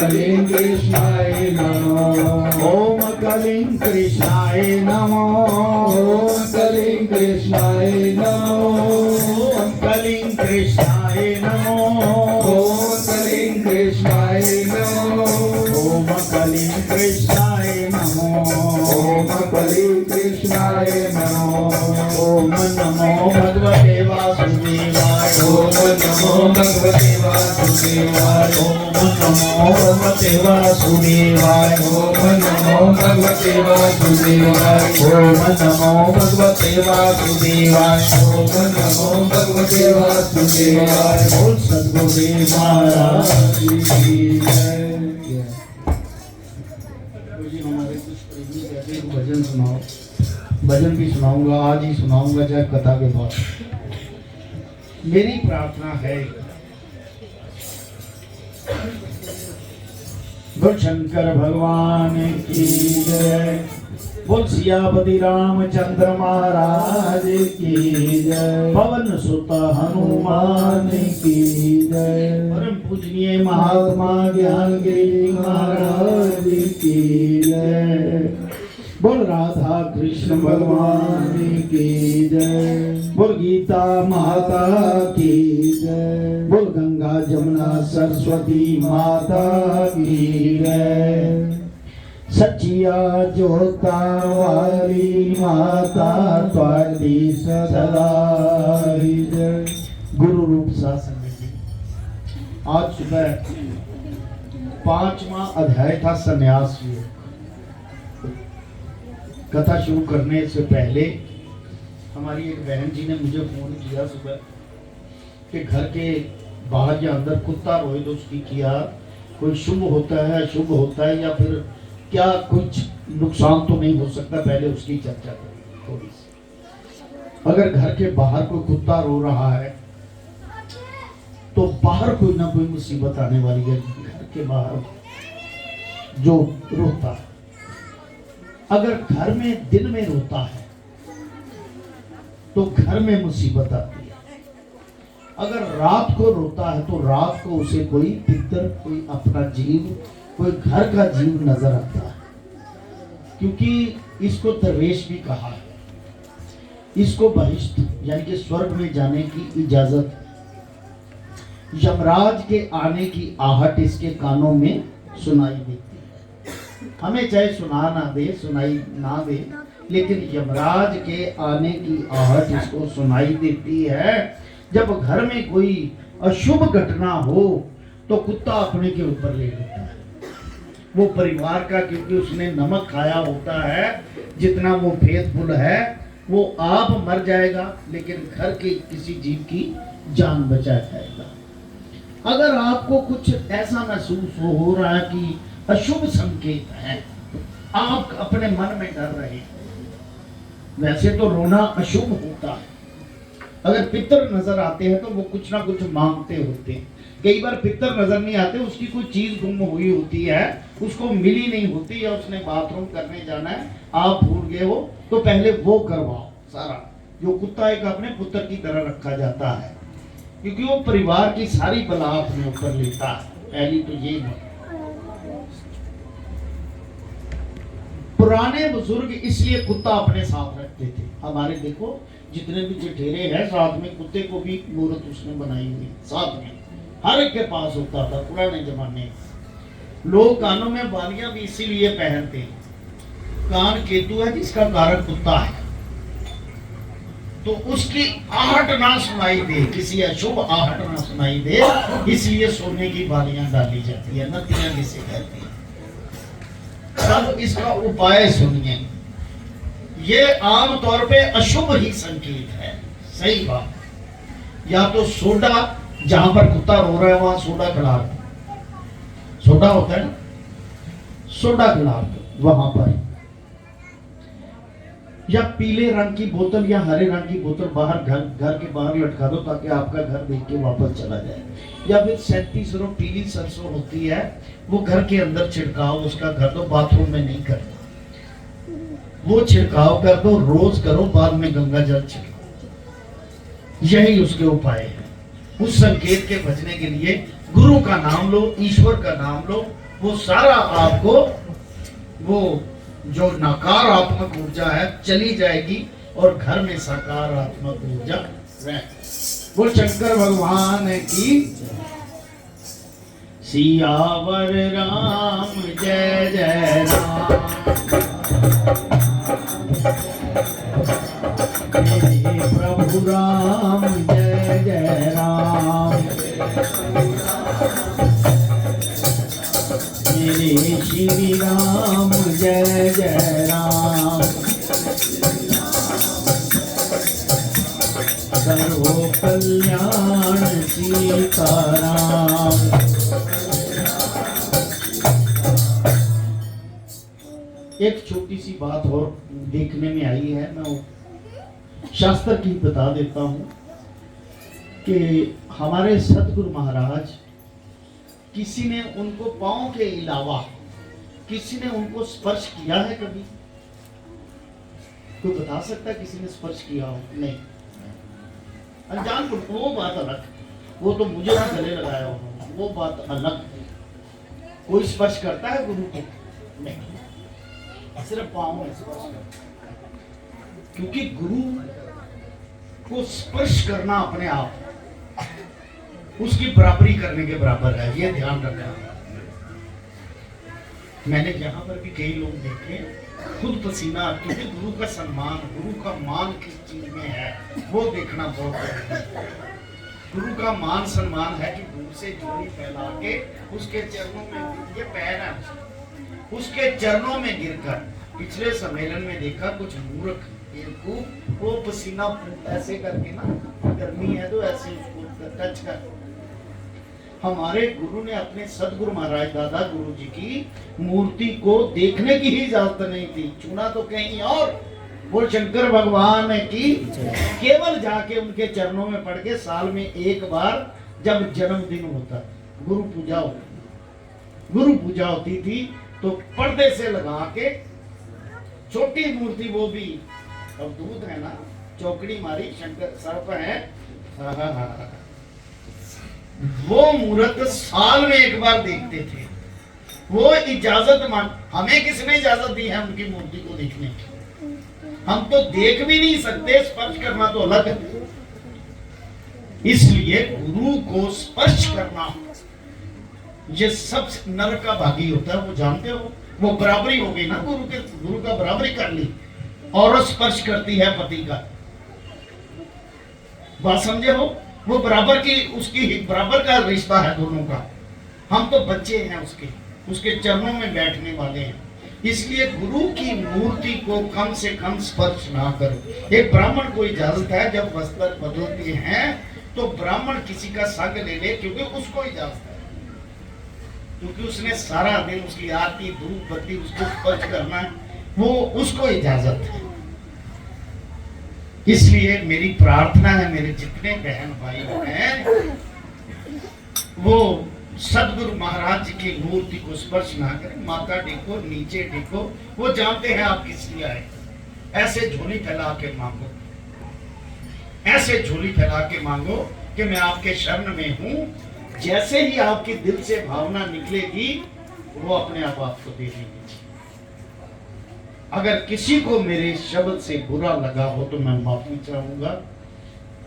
कलिं कृष्णाय नमो ओम कलिं कृष्णाय नमो ओम कलिं कृष्णाय नमो ओम कलिं कृष्णाय नमो ओम कलिं कृष्णाय नमो ओम कलिं कृष्णाय नमो ओम कलिं कृष्णाय नमो ओम नमो भगवते वासुदेवाय ओम नमो भगवते वासुदेवाय ओम नमो भगवते वासुदेवाय ओम नमो भगवते वासुदेवाय ओम नमो भगवते वासुदेवाय ओम नमो भगवते वासुदेवाय बोल सद्गुरुदेव महाराज की जय। जी हमारे कुछ प्रेमी कहते हैं भजन सुनाओ। भजन भी सुनाऊंगा, आज ही सुनाऊंगा चाहे कथा के बाद। मेरी प्रार्थना है बोल शंकर भगवान की जय, बोल सियापति रामचंद्र महाराज की जय, पवन सुत हनुमान की जय, परम पूजनीय महात्मा ज्ञान गिरी महाराज की जय, बोल राधा कृष्ण भगवान की जय, बोल गीता माता की जय, बोल गंगा जमुना सरस्वती माता की जय, सचिया जोता वाली माता त्वारी सदा जय। गुरु रूप शासन जी आज सुबह 5वां अध्याय था संन्यास योग। कथा शुरू करने से पहले हमारी एक बहन जी ने मुझे फोन किया सुबह कि घर के बाहर या अंदर कुत्ता रोए तो उसकी क्या कोई शुभ होता है अशुभ होता है या फिर क्या कुछ नुकसान तो नहीं हो सकता, पहले उसकी चर्चा करें थोड़ी सी। अगर घर के बाहर कोई कुत्ता रो रहा है तो बाहर कोई ना कोई मुसीबत आने वाली है। घर के बाहर जो रोता है, अगर घर में दिन में रोता है तो घर में मुसीबत आती है। अगर रात को रोता है तो रात को उसे कोई पितर, कोई अपना जीव, कोई घर का जीव नजर आता है, क्योंकि इसको दरवेश भी कहा है। इसको बहिष्ठ यानी कि स्वर्ग में जाने की इजाजत, यमराज के आने की आहट इसके कानों में सुनाई देती है। हमें चाहे सुना ना दे, सुनाई ना दे, लेकिन यमराज के आने की आहट इसको सुनाई देती है। जब घर में कोई अशुभ घटना हो तो कुत्ता अपने के ऊपर ले लेता है। वो परिवार का, क्योंकि उसने नमक खाया होता है, जितना वो फेथफुल है वो आप मर जाएगा लेकिन घर के किसी जीव की जान बचा जाएगा। अगर आपको कुछ ऐसा महसूस हो रहा है कि अशुभ संकेत है, आप अपने मन में डर रहे हैं। वैसे तो रोना अशुभ होता है। अगर पितर नजर आते हैं तो वो कुछ ना कुछ मांगते होते हैं। कई बार पितर नजर नहीं आते, उसकी कोई चीज गुम हुई होती है, उसको मिली नहीं होती, या उसने बाथरूम करने जाना है, आप भूल गए हो तो पहले वो करवाओ सारा। जो कुत्ता एक अपने पुत्र की तरह रखा जाता है, क्योंकि वो परिवार की सारी बला अपने ऊपर लेता है। पहली तो ये है। पुराने बुजुर्ग इसलिए कुत्ता अपने साथ रखते थे। हमारे देखो जितने भी जठेरे हैं, साथ में कुत्ते को भी मूर्त उसने बनाई हुई, साथ में हर एक के पास होता था पुराने जमाने में। लोग कानों में बालियां भी इसीलिए पहनते हैं। कान केतु है जिसका कारक कुत्ता है, तो उसकी आहट ना सुनाई दे, किसी अशुभ आहट ना सुनाई दे, इसलिए सोने की बालियां डाली जाती है, नतियां जिसे कहती है। सब इसका उपाय सुनिए। ये आम तौर पे अशुभ ही संकेत है, सही बात। या तो सोडा, जहां पर कुत्ता रो रहा है वहां सोडा खिला दो, सोडा होता है ना, सोडा खिला दो वहां पर। या पीले रंग की बोतल या हरे रंग की बोतल बाहर घर के बाहर लटका दो, ताकि आपका घर देख के वापस चला जाए। या फिर 37 पीली सरसों होती है, वो घर के अंदर छिड़काव उसका कर दो, बाथरूम में नहीं करना, वो छिड़काव कर दो, रोज करो, बाद में गंगा जल छिड़को। यही उसके उपाय है। उस संकेत के बचने के लिए गुरु का नाम लो, ईश्वर का नाम लो, वो सारा आपको वो जो नकारात्मक ऊर्जा है चली जाएगी और घर में सकारात्मक ऊर्जा रहे। वो शंकर भगवान की सियावर राम जय जय राम, मेरे प्रभु राम जय जय राम, मेरे श्री राम जय जय राम, सर्व कल्याण सीताराम। एक छोटी सी बात और देखने में आई है, मैं शास्त्र की बता देता हूं कि हमारे सतगुरु महाराज किसी ने उनको पांव के अलावा किसी ने उनको स्पर्श किया है कभी? कोई बता सकता है किसी ने स्पर्श किया हो? नहीं। अनजान को वो बात अलग, वो तो मुझे ना गले लगाया हो, वो बात अलग। कोई स्पर्श करता है गुरु को? नहीं, सिर्फ पांव में स्पर्श करता है। क्योंकि गुरु को स्पर्श करना अपने आप उसकी बराबरी करने के बराबर है, ये ध्यान रखना। मैंने जहां पर भी कई लोग देखे खुद पसीना, क्योंकि गुरु का सम्मान, गुरु का मान किस चीज में है वो देखना बहुत जरूरी है। गुरु का मान सम्मान है कि दूर से जोड़ी फैला के उसके चरणों में, ये पैर है उसके चरणों में गिरकर। पिछले सम्मेलन में देखा कुछ मूर्ख वो पसीना ऐसे करके ना, गर्मी है तो ऐसे उसको टच कर। हमारे गुरु ने अपने सदगुरु महाराज दादा गुरु जी की मूर्ति को देखने की ही इजाजत नहीं थी, छूना तो कहीं और। वो शंकर भगवान की केवल जाके उनके चरणों में पड़ के साल में एक बार जब जन्मदिन होता, गुरु पूजा होती थी तो पर्दे से लगा के छोटी मूर्ति, वो भी अब दूध है ना, चौकड़ी मारी, शंकर सर्प है, वो मूर्त साल में एक बार देखते थे। वो इजाजत मान, हमें किसने इजाजत दी है उनकी मूर्ति को देखने की? हम तो देख भी नहीं सकते, स्पर्श करना तो अलग है। इसलिए गुरु को स्पर्श करना ये सब नर का भागी होता है, वो जानते हो। वो बराबरी हो गई ना, गुरु का बराबरी कर ली। औरत स्पर्श करती है पति का, बात समझे हो? वो बराबर की, उसकी बराबर का रिश्ता है दोनों का। हम तो बच्चे हैं उसके चरणों में बैठने वाले हैं। इसलिए गुरु की मूर्ति को कम से कम स्पर्श ना करो। एक ब्राह्मण को इजाजत है जब वस्त्र बदलते हैं तो ब्राह्मण किसी का संग ले ले, क्योंकि उसको इजाजत है, क्योंकि उसने सारा दिन उसकी आरती धूप बत्ती उसको स्पर्श करना है, वो उसको इजाजत है। इसलिए मेरी प्रार्थना है, मेरे जितने बहन भाई हैं वो सदगुरु महाराज जी की मूर्ति को स्पर्श ना करें। माथा टेको, नीचे टेको, वो जानते हैं आप किस लिए आए। ऐसे झोली फैला के मांगो, ऐसे झोली फैला के मांगो कि मैं आपके शरण में हूं। जैसे ही आपके दिल से भावना निकलेगी वो अपने आप आपको दे देंगे। अगर किसी को मेरे शब्द से बुरा लगा हो तो मैं माफी चाहूंगा।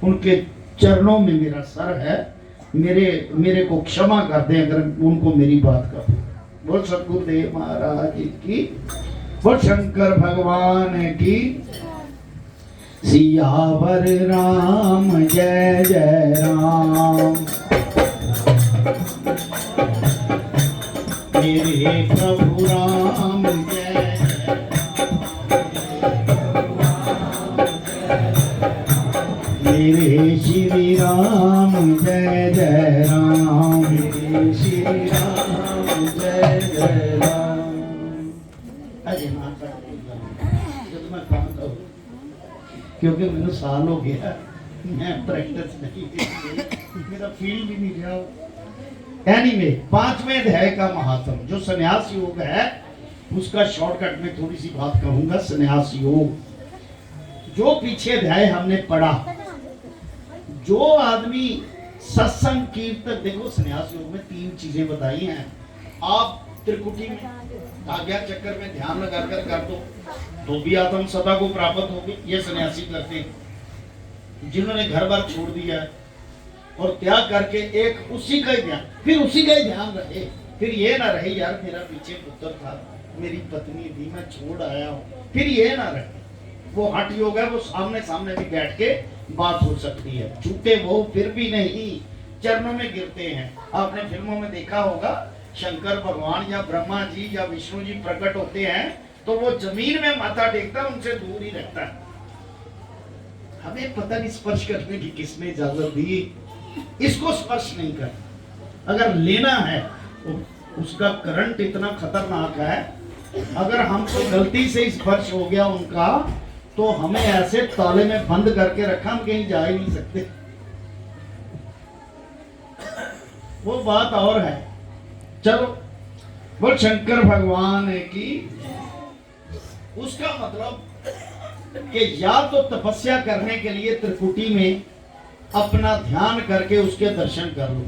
उनके चरणों में मेरा सर है, मेरे को क्षमा कर दें अगर उनको मेरी बात का। बोल सतगुरुदेव महाराज की, बोल शंकर भगवान की। सियावर राम जय जय राम, मेरे प्रभु राम जय मेरे श्री राम जय जय राम, मेरे श्री राम जय जय राम। अजय माता जब मैं काम करूं, क्योंकि मैंने साल हो गया मैं प्रैक्टिस नहीं की, मेरा फील भी नहीं रहा। एनीवे, 5वें अध्याय का महात्म जो संन्यास योग है उसका शॉर्टकट में थोड़ी सी बात कहूंगा। संन्यास योग जो पीछे अध्याय हमने पढ़ा, जो आदमी सत्संग कीर्तन, देखो संन्यास योग में 3 चीजें बताई हैं। आप त्रिकुटी में आज्ञा चक्कर में ध्यान लगाकर कर दो तो भी आत्म सत्ता को प्राप्त होगी, ये सन्यासी करते हैं। जिन्होंने घर बार छोड़ दिया है और त्याग करके एक उसी का ही ध्यान, फिर उसी का ही ध्यान रहे, फिर ये ना रहे यार मेरा पीछे पुत्र था, मेरी पत्नी थी, मैं छोड़ आया हूँ, फिर ये ना रहे। वो हठ योग है, वो सामने सामने भी बैठ के बात हो सकती है। झूठे वो फिर भी नहीं चरणों में गिरते हैं। आपने फिल्मों में देखा होगा, शंकर भगवान या ब्रह्मा जी या विष्णु जी प्रकट होते हैं तो वो जमीन में माथा टेकता, उनसे दूर ही रहता है। हमें पता नहीं स्पर्श करने की किसने इजाजत दी, इसको स्पर्श नहीं करना। अगर लेना है तो उसका करंट इतना खतरनाक है, अगर हमको गलती से स्पर्श हो गया उनका तो हमें ऐसे ताले में बंद करके रखा, हम कहीं जा ही नहीं सकते। वो बात और है। चलो बोल शंकर भगवान है कि उसका मतलब कि या तो तपस्या करने के लिए त्रिकुटी में अपना ध्यान करके उसके दर्शन कर लो,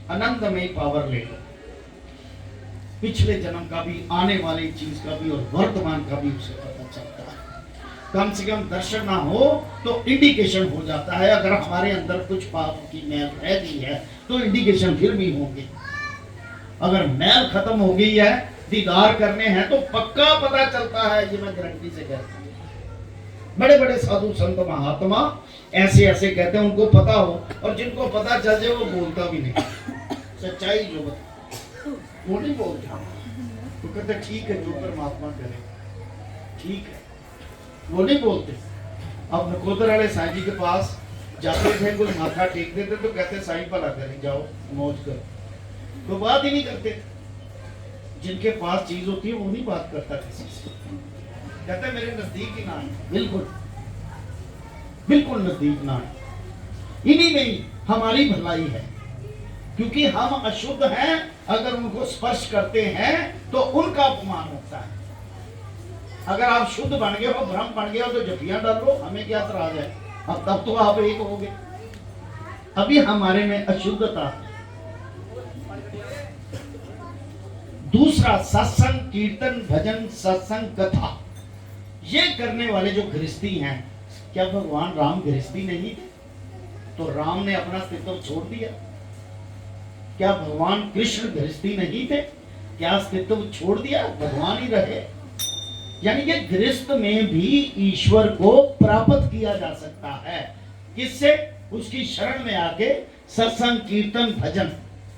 अनंतमय पावर ले लो, पिछले जन्म का भी, आने वाली चीज का भी और वर्तमान का भी उसे पता चलता है। कम से कम दर्शन ना हो तो इंडिकेशन हो जाता है। अगर हमारे अंदर कुछ पाप की मैल रह गई है तो इंडिकेशन फिर भी होंगे। अगर मैल खत्म हो गई है, दीदार करने हैं तो पक्का पता चलता है, ये मैं गारंटी से कहता हूँ। बड़े बड़े साधु संत महात्मा ऐसे ऐसे कहते हैं, उनको पता हो, और जिनको पता चल जाए वो बोलता भी नहीं। सच्चाई जो बता वो नहीं बोलता, वो कहते ठीक है जो परमात्मा करे ठीक है, वो नहीं बोलते। अब नकोदर वाले साईं जी के पास जाते थे, कोई माथा टेक देते तो कहते साईं भला करें, जाओ मौज करो, तो बात ही नहीं करते। जिनके पास चीज होती है वो नहीं बात करता किसी से, कहते मेरे नजदीक ही ना है, बिल्कुल बिल्कुल नजदीक ना है। इन्हीं में ही हमारी भलाई है, क्योंकि हम अशुद्ध हैं। अगर उनको स्पर्श करते हैं तो उनका अपमान होता है। अगर आप शुद्ध बन गए हो, ब्रह्म बन गए हो, तो जफियां डालो, हमें क्या तराज है। अब तब तो आप एक हो गए, अभी हमारे में अशुद्धता। दूसरा सत्संग कीर्तन भजन सत्संग कथा, ये करने वाले जो गृहस्थी हैं, क्या भगवान राम गृहस्थी नहीं थे? तो राम ने अपना अस्तित्व छोड़ दिया। क्या भगवान कृष्ण गृहस्थी नहीं थे? क्या अस्तित्व छोड़ दिया? भगवान ही रहे। यानी कि गृहस्थ में भी ईश्वर को प्राप्त किया जा सकता है। किससे? उसकी शरण में आके सत्संग कीर्तन भजन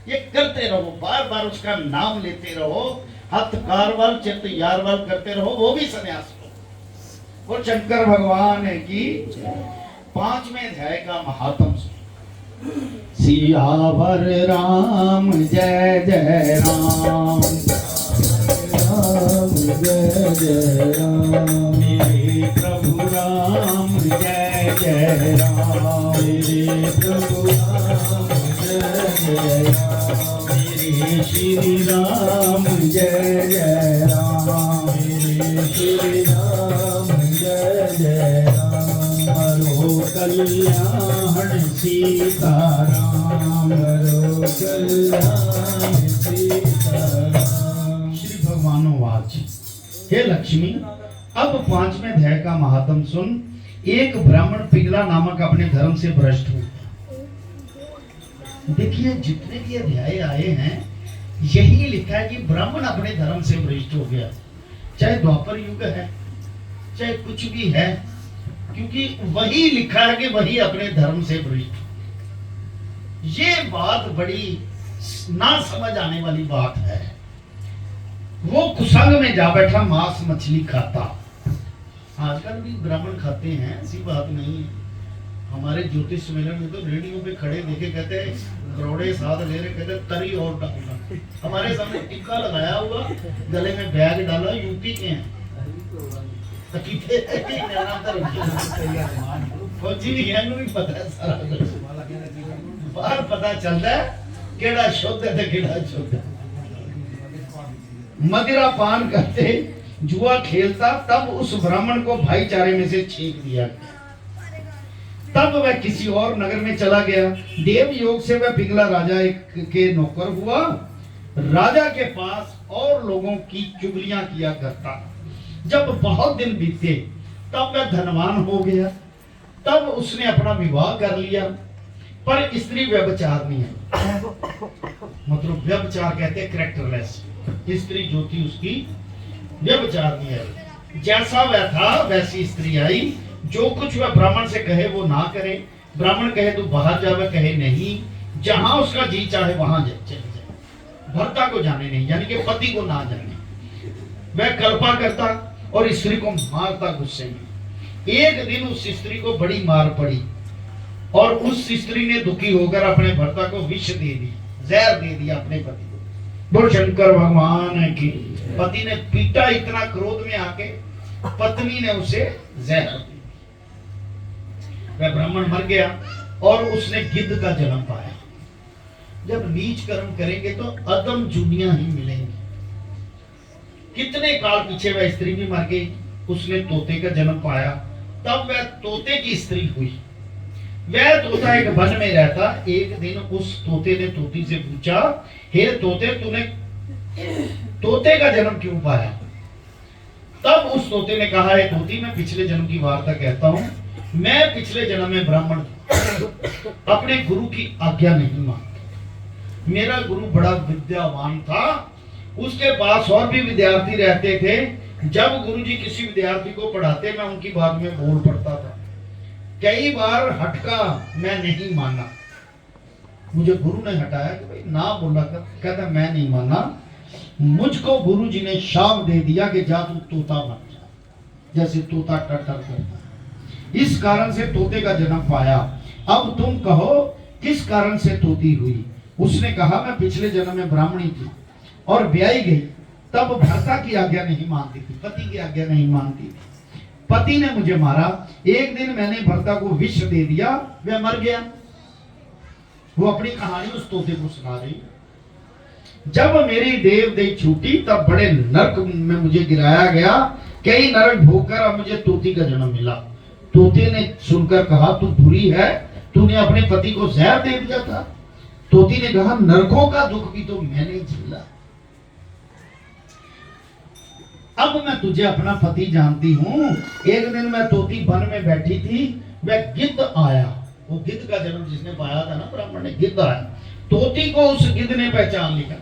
ये करते रहो, बार बार उसका नाम लेते रहो, हथ कारवाल चित्त यारवाल करते रहो, वो भी संन्यास हो। और शंकर भगवान है कि 5वें अध्याय का महात्म सियावर राम जय जय राम, राम जय जय राम, मेरे प्रभु राम जय जय राम, मेरे प्रभु राम जय जय राम, मेरे श्री राम जय जय राम, मेरे श्री राम जय जय राम, मरो कल्याण सीताराम, मरो कल्याण सीताराम। श्री भगवान वाच, हे लक्ष्मी, अब 5वें अध्याय का महात्म सुन। एक ब्राह्मण पिंगला नामक अपने धर्म से भ्रष्ट हुआ। देखिए जितने भी अध्याय आए हैं यही लिखा है कि ब्राह्मण अपने धर्म से भ्रष्ट हो गया। चाहे द्वापर युग है, चाहे कुछ भी है, क्योंकि वही लिखा है कि वही अपने धर्म से भ्रष्ट। ये बात बड़ी ना समझ आने वाली बात है। वो कुसंग में जा बैठा, मांस मछली खाता। आजकल भी ब्राह्मण खाते हैं, ऐसी बात नहीं है। हमारे ज्योतिष सम्मेलन में तो रेडियो पे खड़े देखे, कहते करोड़े साथ ले रहे, कहते तरी और डालना। हमारे सामने टिक्का लगाया हुआ, गले में बैग डाला, यूपी के हैं। फौजी भी पता है सारा, बाहर पता चलता है केड़ा शुद्ध है तो केड़ा शुद्ध है। मदिरा पान करते, जुआ खेलता, तब उस ब्राह्मण को भाईचारे में से छींक दिया। तब वह किसी और नगर में चला गया। देव योग से वह पिघला राजा के नौकर हुआ, राजा के पास और लोगों की चुगलियां किया करता। जब बहुत दिन बीते तब वह धनवान हो गया। तब उसने अपना विवाह कर लिया, पर स्त्री व्यभिचारनी है। मतलब व्यभिचार कहते हैं कैरेक्टरलेस। स्त्री जो थी उसकी व्यभिचारनी है। जैसा वह था वैसी स्त्री आई। जो कुछ वह ब्राह्मण से कहे वो ना करे। ब्राह्मण कहे तो बाहर जावे, कहे नहीं। जहां उसका जी चाहे वहां चले जाए, भर्ता को जाने नहीं, यानी कि पति को ना जाने। वह कल्पा करता और स्त्री को मारता गुस्से में। एक दिन उस स्त्री को बड़ी मार पड़ी और उस स्त्री ने दुखी होकर अपने भर्ता को विष दे दी, जहर दे दिया अपने पति को। बोल शंकर भगवान की। पति ने पीटा इतना क्रोध में आके, पत्नी ने उसे जहर दी। वह ब्राह्मण मर गया और उसने गिद्ध का जन्म पाया। जब नीच कर्म करेंगे तो अदम जुनियां ही मिलेंगी। कितने काल पीछे वह स्त्री भी मर गई, उसने तोते का जन्म पाया। तब वह तोते की स्त्री हुई। वह तोता एक वन में रहता। एक दिन उस तोते ने तोती से पूछा, हे तोते, तूने तोते का जन्म क्यों पाया? तब उस तोते ने कहा, हे तोती, मैं पिछले जन्म की वार्ता कहता हूं। मैं पिछले जन्म में ब्राह्मण था, अपने गुरु की आज्ञा नहीं मानता। मेरा गुरु बड़ा विद्यावान था, उसके पास और भी विद्यार्थी रहते थे। जब गुरुजी किसी विद्यार्थी को पढ़ाते, मैं उनकी बात में बोल पड़ता था। कई बार हटका, मैं नहीं माना। मुझे गुरु ने हटाया कि भाई ना बोला कर। कहता मैं नहीं माना। मुझको गुरुजी ने शाप दे दिया कि जा तू तोता बन जा, जैसे तोता टटर करता। इस कारण से तोते का जन्म पाया। अब तुम कहो किस कारण से तोती हुई? उसने कहा, मैं पिछले जन्म में ब्राह्मणी थी और ब्याही गई। तब भर्ता की आज्ञा नहीं मानती थी, पति की आज्ञा नहीं मानती थी। पति ने मुझे मारा। एक दिन मैंने भर्ता को विष दे दिया, वह मर गया। वो अपनी कहानी उस तोते को सुना रही। जब मेरी देवदेह छूटी तब बड़े नरक में मुझे गिराया गया। कई नरक भोगकर अब मुझे तोती का जन्म मिला। तोते ने सुनकर कहा, तू बुरी है, तूने अपने पति को जहर दे दिया था। तोती ने कहा, नरकों का दुख भी तो मैंने झेला। अब मैं तुझे अपना पति जानती हूँ। एक दिन मैं तोती वन में बैठी थी, वह गिद्ध आया। वो गिद्ध का जन्म जिसने पाया था ना ब्राह्मण ने, गिद्ध आया। तोती को उस गिद्ध ने पहचान लिया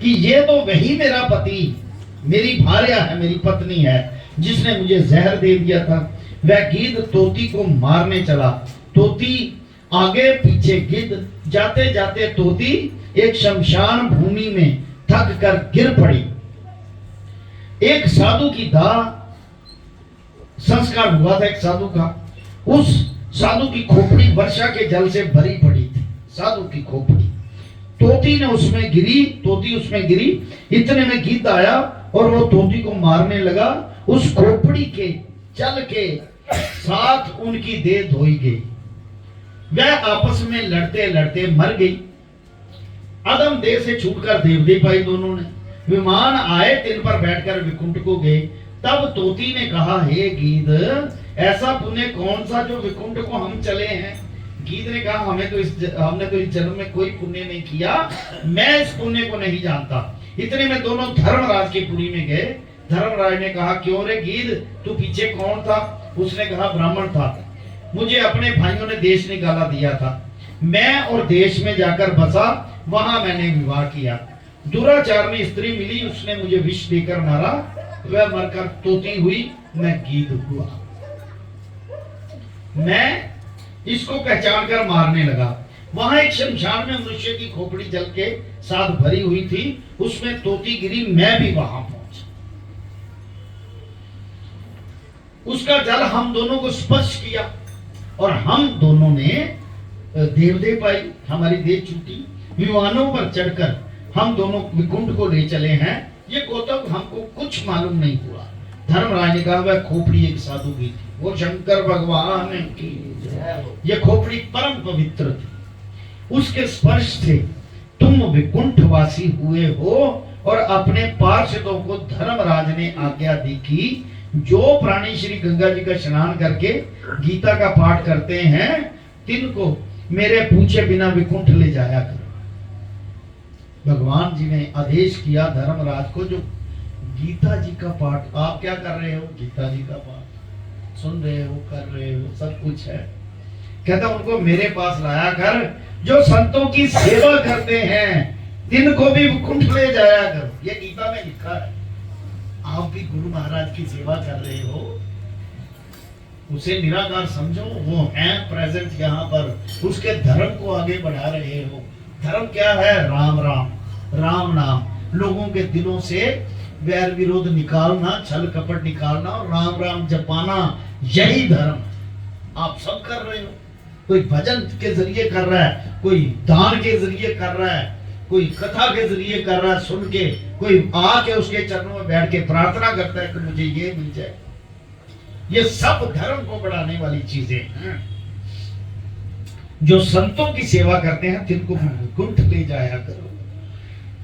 कि ये तो वही मेरा पति, मेरी भार्या है, मेरी पत्नी है, जिसने मुझे जहर दे दिया था। वह गिद्ध तोती को मारने चला। तोती आगे पीछे गिद्ध। जाते जाते तोती एक शमशान भूमि में थक कर गिर पड़ी। एक साधु की दाह संस्कार हुआ था, एक साधु का। उस साधु की खोपड़ी वर्षा के जल से भरी पड़ी थी। साधु की खोपड़ी, तोती ने उसमें गिरी, तोती उसमें गिरी। इतने में गिद्ध आया और वो तोती को मारने लगा। उस खोपड़ी के जल के साथ उनकी देह धोई गई। वह आपस में लड़ते लड़ते मर गई। अदम देह से छूटकर देवदेह पाई दोनों ने। विमान आए, तिल पर बैठकर विकुंठ को गए। तब तोती ने कहा, हे गिद्ध, ऐसा पुण्य कौन सा जो विकुंठ को हम चले हैं? गिद्ध ने कहा, हमने तो इस जन्म में कोई पुण्य नहीं किया, मैं इस पुण्य को नहीं जानता। इतने में दोनों धर्मराज की पुरी में गए। धर्मराज ने कहा, क्यों रे गिद्ध, तू पीछे कौन था? उसने कहा, ब्राह्मण था, मुझे अपने भाइयों ने देश निकाला दिया था। मैं और देश में जाकर बसा, वहां मैंने विवाह किया। दुराचारणी स्त्री मिली, उसने मुझे विष देकर मारा। वह मरकर तोती हुई, मैं गिद्ध हुआ। मैं इसको पहचान कर मारने लगा। वहां एक शमशान में मनुष्य की खोपड़ी जल के साथ भरी हुई थी, उसमें तोती गिरी, मैं भी वहां पहुंचा। उसका जल हम दोनों को स्पर्श किया और हम दोनों ने देवदेह पाई। हमारी देह छूटी। विमानों पर चढ़कर हम दोनों विकुंठ को ले चले हैं। ये कौतुक हमको कुछ मालूम नहीं हुआ। धर्मराज ने कहा, वह खोपड़ी एक साधु की थी। वो शंकर भगवान की, ये खोपड़ी परम पवित्र थी। उसके स्पर्श से तुम विकुंठवासी हुए हो और अपने पार्षदों को धर्मराज ने आज्ञा दी कि जो प्राणी श्री गंगा जी का स्नान करके गीता का पाठ करते हैं तिनको मेरे पूछे बिना विकुंठ ले जाया करो। भगवान जी ने आदेश किया धर्मराज को, जो गीता जी का पाठ आप क्या कर रहे हो, गीता जी का पाठ सुन रहे हो, कर रहे हो, सब कुछ है, कहता उनको मेरे पास लाया कर, जो संतों की सेवा करते हैं तिनको भी विकुंठ ले जाया करो। ये गीता में लिखा है। आप भी गुरु महाराज की सेवा कर रहे हो, उसे निराकार समझो, वो है प्रेजेंट यहाँ पर, उसके धर्म को आगे बढ़ा रहे हो। धर्म क्या है? राम राम, राम नाम, लोगों के दिलों से वैर विरोध निकालना, छल कपट निकालना और राम राम जपाना, यही धर्म आप सब कर रहे हो। कोई भजन के जरिए कर रहा है, कोई दान के जरिए कर रहा है, कोई कथा के जरिए कर रहा है सुन के, कोई आके उसके चरणों में बैठ के प्रार्थना करता है कि मुझे ये मिल जाए। ये सब धर्म को बढ़ाने वाली चीजें हैं। जो संतों की सेवा करते हैं तिनको विकुंठ ले जाया करो।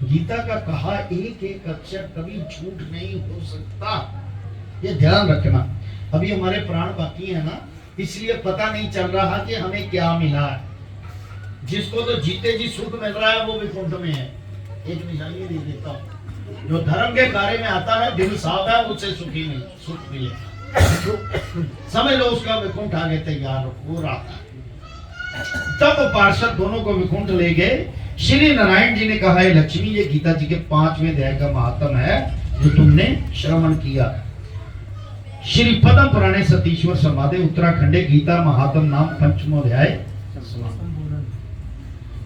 गीता का कहा एक एक अक्षर कभी झूठ नहीं हो सकता, ये ध्यान रखना। अभी हमारे प्राण बाकी है ना, इसलिए पता नहीं चल रहा कि हमें क्या मिला है। जिसको तो जीते जी सुख मिल रहा है वो विकुंठ में है। एक निशानी दे देता हूँ, जो धर्म के कार्य में आता है, दिल साफ है, उससे सुखी नहीं, सुख मिले, समझ लो उसका विकुंठ आगे तैयार हो रहा है। तब पार्षद दोनों को विकुंठ ले गए। श्री नारायण जी ने कहा, है लक्ष्मी, ये गीता जी के 5वें अध्याय का महात्म है जो तुमने श्रवण किया। श्री पद्म पुराणे सतीश्वर समाधि उत्तराखंडे गीता महात्म नाम 5वां अध्याय।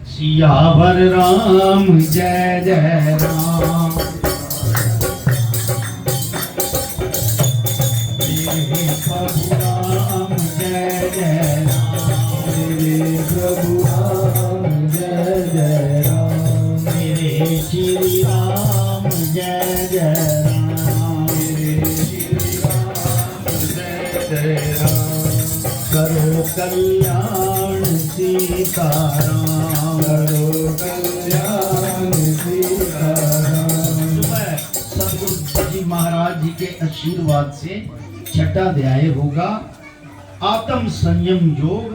सियावर राम जय जय राम, प्रभु राम जय जय राम, प्रभु राम जय जय राम, मेरे श्री राम जय जय राम, मेरे श्री राम जय जय राम, करो कल्याण सीताराम, करो कल्याण सीताराम। सुबह सदगुरु जी महाराज जी के आशीर्वाद से छठा अध्याय होगा, आत्म संयम योग,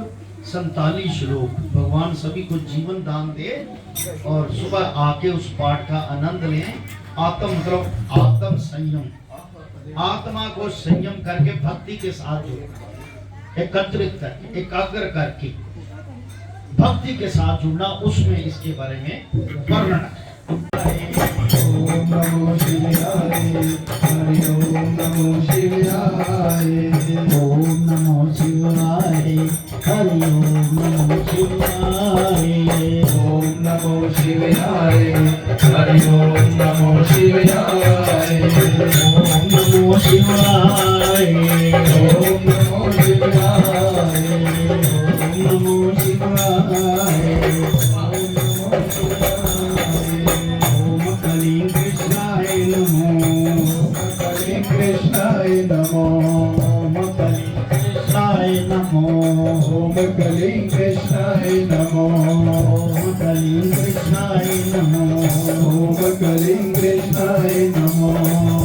47 श्लोक। भगवान सभी को जीवन दान दे और सुबह आके उस पाठ का आनंद लें। आत्म मतलब आत्म संयम, आत्मा को संयम करके भक्ति के साथ जुड़ना, एकत्रित करके, एकाग्र करके भक्ति के साथ जुड़ना, उसमें इसके बारे में वर्णन है। ओम नमो शिवाय, हरि ओम नमो शिवाय, ओम नमो शिवाय, हरि ओम नमो शिवाय, ओम नमो शिवाय, हरि ओम नमो शिवाय, ओम नमो शिवाय, ओम नमो शिवाय, ओम नमो शिवाय, ओम कली कृष्णाय नमो, हरे कृष्णाय नमो, ओम कली कृष्णाय नमो, ओम कली कृष्णाय नमो, ओम कली कृष्णाय नमो, ओम कली कृष्णाय नमो,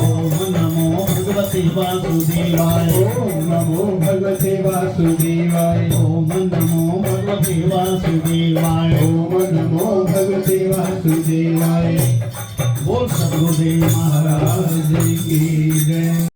ओम नमो भगवते वासुदेवाय, ओम नमो भगवते वासुदेवाय, ओम नमो भगवते वासुदेवाय, ओम नमो भगवते वासुदेवाय। बोल सद्गुरुदेव महाराज महाराज की जय।